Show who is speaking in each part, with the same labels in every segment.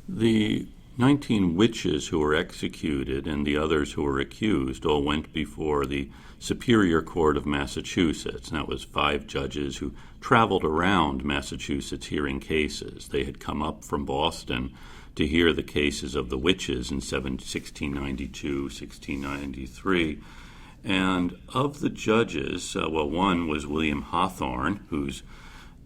Speaker 1: The 19 witches who were executed and the others who were accused all went before the Superior Court of Massachusetts. And that was 5 judges who traveled around Massachusetts hearing cases. They had come up from Boston to hear the cases of the witches in 1692, 1693. And of the judges, one was William Hawthorne, whose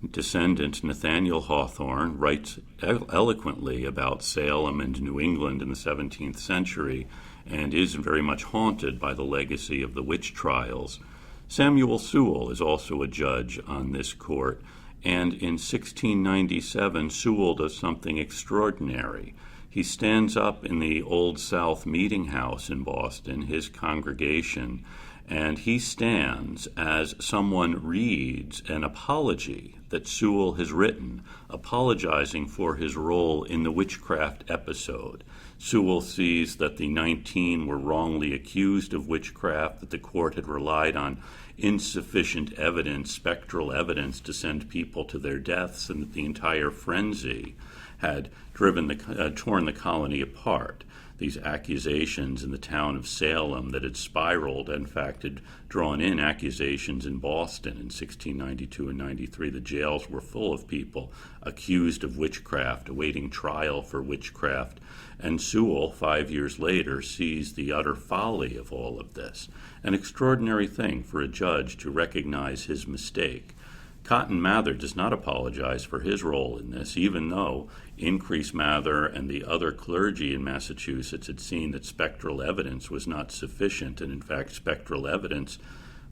Speaker 1: descendant Nathaniel Hawthorne writes eloquently about Salem and New England in the 17th century and is very much haunted by the legacy of the witch trials. Samuel Sewall is also a judge on this court, and in 1697 Sewall does something extraordinary. He stands up in the Old South Meeting House in Boston, his congregation, and he stands as someone reads an apology that Sewall has written, apologizing for his role in the witchcraft episode. Sewall sees that the 19 were wrongly accused of witchcraft, that the court had relied on insufficient evidence, spectral evidence, to send people to their deaths, and that the entire frenzy had torn the colony apart. These accusations in the town of Salem that had spiraled, in fact, had drawn in accusations in Boston in 1692 and 93. The jails were full of people accused of witchcraft, awaiting trial for witchcraft. And Sewall, 5 years later, sees the utter folly of all of this. An extraordinary thing for a judge to recognize his mistake. Cotton Mather does not apologize for his role in this, even though Increase Mather and the other clergy in Massachusetts had seen that spectral evidence was not sufficient, and in fact spectral evidence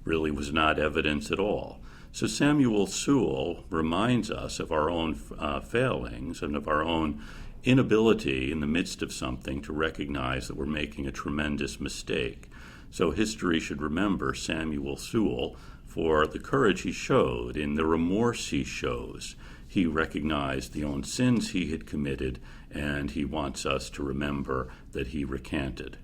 Speaker 1: really was not evidence at all. So Samuel Sewall reminds us of our own failings and of our own inability in the midst of something to recognize that we're making a tremendous mistake. So history should remember Samuel Sewall for the courage he showed, in the remorse he shows. He recognized the own sins he had committed, and he wants us to remember that he recanted.